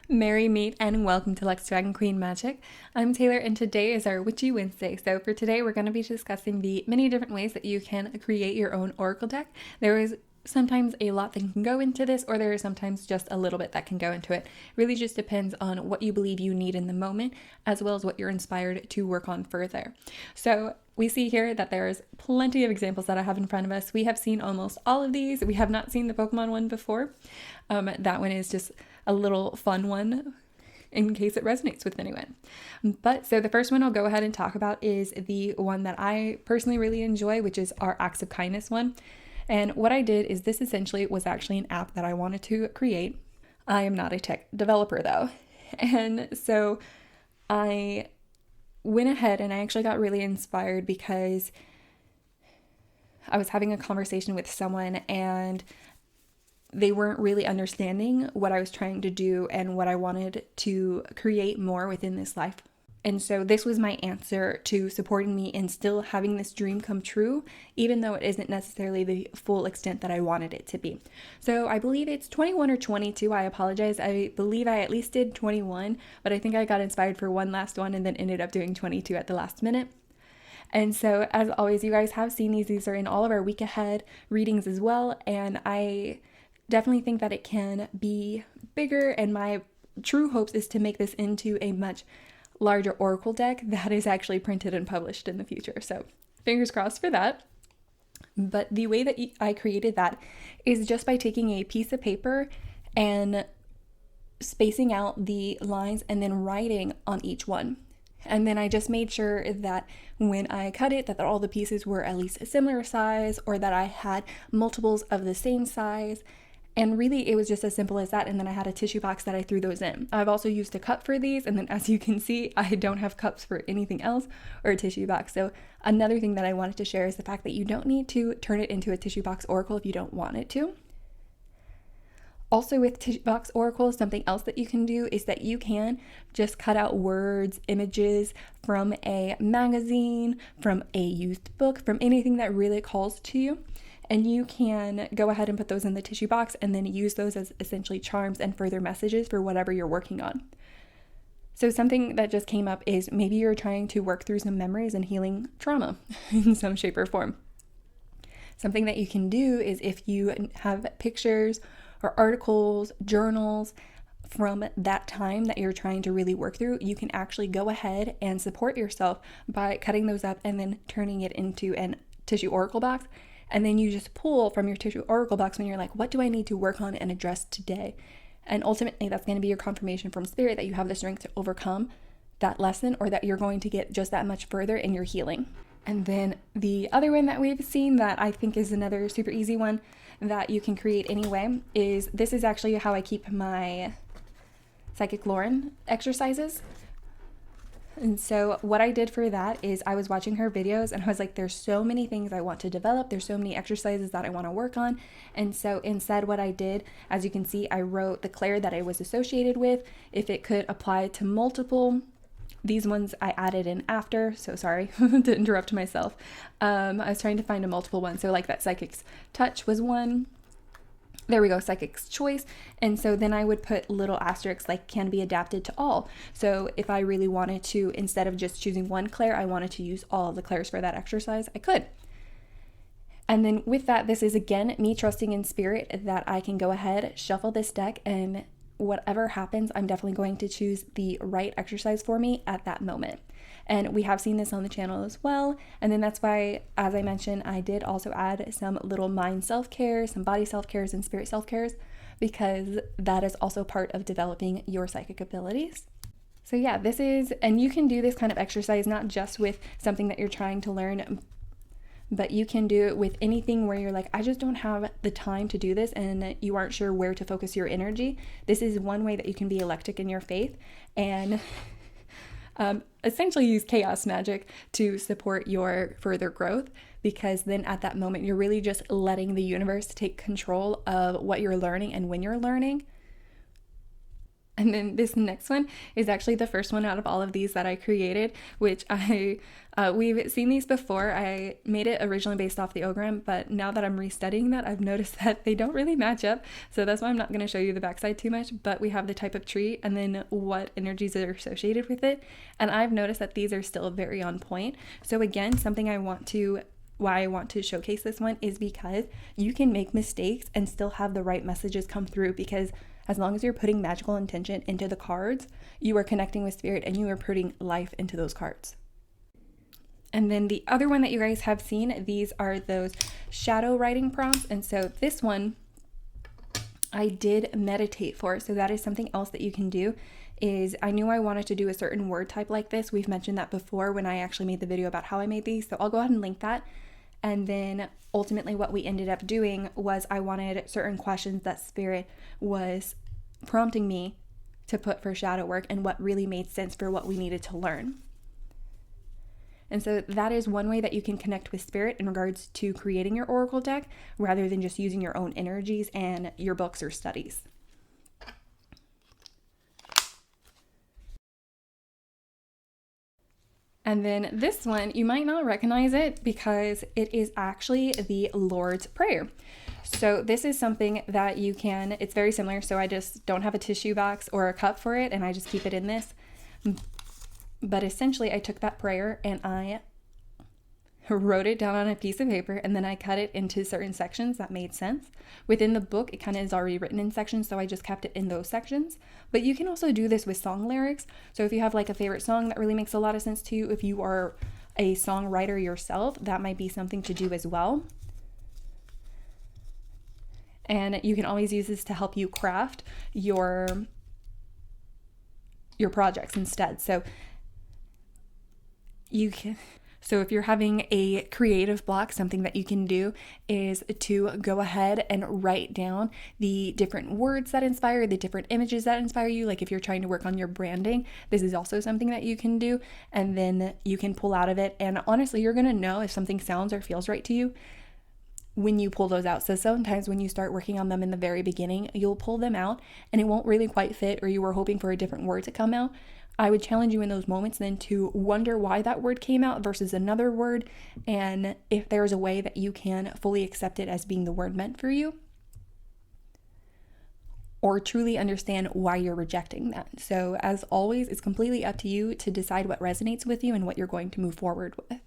Merry meet and welcome to Lex Dragon Queen Magic. I'm Taylor and today is our Witchy Wednesday. So for today we're going to be discussing the many different ways that you can create your own oracle deck. There is sometimes a lot that can go into this, or there is sometimes just a little bit that can go into it. Really just depends on what you believe you need in the moment, as well as what you're inspired to work on further. So we see here that there's plenty of examples that I have in front of us. We have seen almost all of these. We have not seen the Pokemon one before. That one is just a little fun one in case it resonates with anyone. But so the first one I'll go ahead and talk about is the one that I personally really enjoy, which is our Acts of Kindness one. And what I did is this essentially was actually an app that I wanted to create. I am not a tech developer though. And so I went ahead and I actually got really inspired because I was having a conversation with someone and they weren't really understanding what I was trying to do and what I wanted to create more within this life. And so this was my answer to supporting me in still having this dream come true, even though it isn't necessarily the full extent that I wanted it to be. So I believe it's 21 or 22. I apologize. I believe I at least did 21, but I think I got inspired for one last one and then ended up doing 22 at the last minute. And so as always, you guys have seen these. These are in all of our week ahead readings as well. And I definitely think that it can be bigger. And my true hopes is to make this into a much larger oracle deck that is actually printed and published in the future. So fingers crossed for that. But the way that I created that is just by taking a piece of paper and spacing out the lines and then writing on each one. And then I just made sure that when I cut it, that all the pieces were at least a similar size, or that I had multiples of the same size. And really, it was just as simple as that. And then I had a tissue box that I threw those in. I've also used a cup for these. And then as you can see, I don't have cups for anything else or a tissue box. So another thing that I wanted to share is the fact that you don't need to turn it into a tissue box oracle if you don't want it to. Also with tissue box oracles, something else that you can do is that you can just cut out words, images from a magazine, from a used book, from anything that really calls to you. And you can go ahead and put those in the tissue box and then use those as essentially charms and further messages for whatever you're working on. So something that just came up is maybe you're trying to work through some memories and healing trauma in some shape or form. Something that you can do is if you have pictures or articles, journals from that time that you're trying to really work through, you can actually go ahead and support yourself by cutting those up and then turning it into a tissue oracle box. And then you just pull from your tissue oracle box when you're like, what do I need to work on and address today? And ultimately, that's going to be your confirmation from spirit that you have the strength to overcome that lesson, or that you're going to get just that much further in your healing. And then the other one that we've seen that I think is another super easy one that you can create anyway is this is actually how I keep my Psychic Lauren exercises. And so what I did for that is I was watching her videos and I was like, there's so many things I want to develop. There's so many exercises that I want to work on. And so instead what I did, as you can see, I wrote the clair that I was associated with, if it could apply to multiple. These ones I added in after, so sorry to interrupt myself. I was trying to find a multiple one. So like that Psychic's Touch was one. There we go, Psychic's Choice. And so then I would put little asterisks like can be adapted to all. So if I really wanted to, instead of just choosing one clair, I wanted to use all of the clairs for that exercise, I could. And then with that, this is again me trusting in spirit that I can go ahead, shuffle this deck, and whatever happens, I'm definitely going to choose the right exercise for me at that moment. And we have seen this on the channel as well. And then that's why, as I mentioned, I did also add some little mind self-care, some body self-cares, and spirit self-cares, because that is also part of developing your psychic abilities. So yeah, this is, and you can do this kind of exercise not just with something that you're trying to learn, but you can do it with anything where you're like, I just don't have the time to do this, and you aren't sure where to focus your energy. This is one way that you can be eclectic in your faith and essentially use chaos magic to support your further growth, because then at that moment you're really just letting the universe take control of what you're learning and when you're learning. And then this next one is actually the first one out of all of these that I created, which we've seen these before. I made it originally based off the ogram, but now that I'm restudying that, I've noticed that they don't really match up. So that's why I'm not going to show you the backside too much, but we have the type of tree and then what energies are associated with it. And I've noticed that these are still very on point. So again, why I want to showcase this one is because you can make mistakes and still have the right messages come through, because as long as you're putting magical intention into the cards, you are connecting with spirit and you are putting life into those cards. And then the other one that you guys have seen, these are those shadow writing prompts. And so this one I did meditate for. So that is something else that you can do. Is I knew I wanted to do a certain word type like this. We've mentioned that before when I actually made the video about how I made these. So I'll go ahead and link that. And then ultimately what we ended up doing was I wanted certain questions that spirit was prompting me to put for shadow work and what really made sense for what we needed to learn. And so that is one way that you can connect with spirit in regards to creating your oracle deck, rather than just using your own energies and your books or studies. And then this one, you might not recognize it because it is actually the Lord's Prayer. So this is something that it's very similar. So I just don't have a tissue box or a cup for it, and I just keep it in this. But essentially I took that prayer and I wrote it down on a piece of paper, and then I cut it into certain sections that made sense. Within the book, it kind of is already written in sections, so I just kept it in those sections. But you can also do this with song lyrics. So if you have like a favorite song that really makes a lot of sense to you, if you are a songwriter yourself, that might be something to do as well. And you can always use this to help you craft your projects instead. So if you're having a creative block, something that you can do is to go ahead and write down the different words that inspire, the different images that inspire you. Like if you're trying to work on your branding, this is also something that you can do, and then you can pull out of it. And honestly, you're going to know if something sounds or feels right to you when you pull those out. So sometimes when you start working on them in the very beginning, you'll pull them out and it won't really quite fit, or you were hoping for a different word to come out. I would challenge you in those moments then to wonder why that word came out versus another word, and if there's a way that you can fully accept it as being the word meant for you, or truly understand why you're rejecting that. So as always, it's completely up to you to decide what resonates with you and what you're going to move forward with.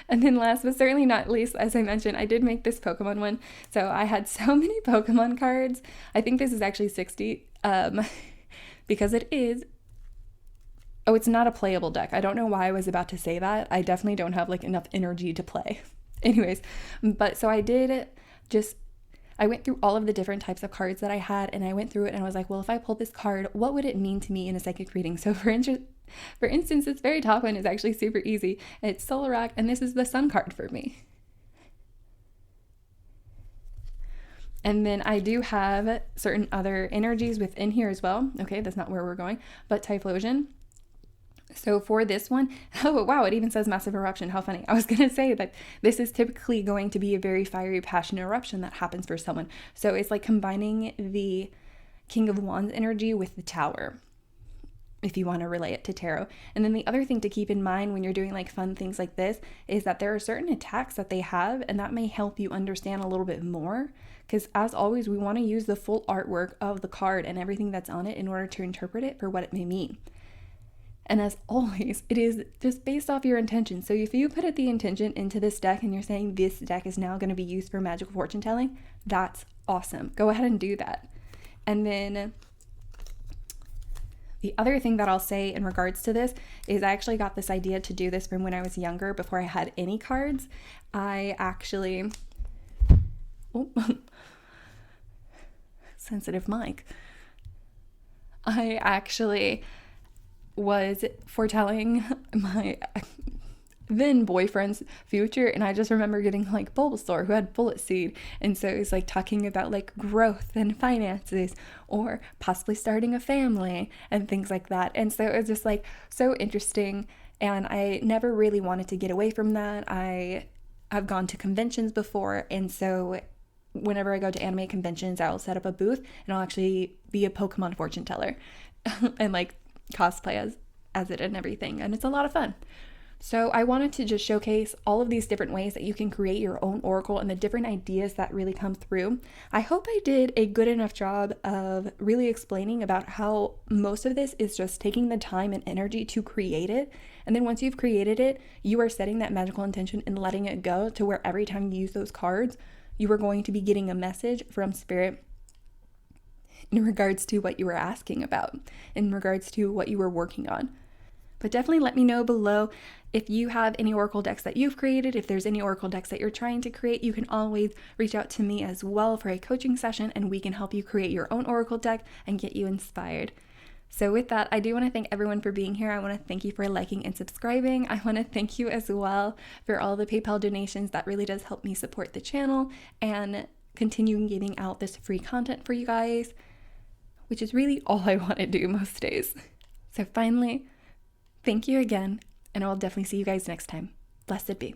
And then last but certainly not least, as I mentioned, I did make this Pokemon one. So I had so many Pokemon cards. I think this is actually 60 because it is. Oh, it's not a playable deck. I don't know why I was about to say that. I definitely don't have like enough energy to play. Anyways, but so I went through all of the different types of cards that I had, and I went through it and I was like, well, if I pulled this card, what would it mean to me in a psychic reading? So for instance, this very top one is actually super easy. It's Solarac, and this is the Sun card for me. And then I do have certain other energies within here as well. Okay, that's not where we're going, but Typhlosion. So for this one, oh wow, it even says massive eruption. How funny. I was going to say that this is typically going to be a very fiery, passionate eruption that happens for someone. So it's like combining the King of Wands energy with the Tower, if you want to relate it to tarot. And then the other thing to keep in mind when you're doing like fun things like this is that there are certain attacks that they have, and that may help you understand a little bit more. Because as always, we want to use the full artwork of the card and everything that's on it in order to interpret it for what it may mean. And as always, it is just based off your intention. So if you put the intention into this deck and you're saying this deck is now going to be used for magical fortune telling, that's awesome. Go ahead and do that. And then the other thing that I'll say in regards to this is I actually got this idea to do this from when I was younger, before I had any cards. Sensitive mic. I actually was foretelling my then boyfriend's future, and I just remember getting like Bulbasaur, who had Bullet Seed, and so it was like talking about like growth and finances, or possibly starting a family and things like that. And so it was just like so interesting, and I never really wanted to get away from that. I have gone to conventions before, and so whenever I go to anime conventions, I'll set up a booth and I'll actually be a Pokemon fortune teller and like cosplay as it and everything. And it's a lot of fun. So I wanted to just showcase all of these different ways that you can create your own oracle and the different ideas that really come through. I hope I did a good enough job of really explaining about how most of this is just taking the time and energy to create it. And then once you've created it, you are setting that magical intention and letting it go to where every time you use those cards, you are going to be getting a message from Spirit in regards to what you were asking about, in regards to what you were working on. But definitely let me know below if you have any oracle decks that you've created. If there's any oracle decks that you're trying to create, you can always reach out to me as well for a coaching session, and we can help you create your own oracle deck and get you inspired. So with that, I do want to thank everyone for being here. I want to thank you for liking and subscribing. I want to thank you as well for all the PayPal donations. That really does help me support the channel and continue giving out this free content for you guys, which is really all I want to do most days. So finally, thank you again, and I will definitely see you guys next time. Blessed be.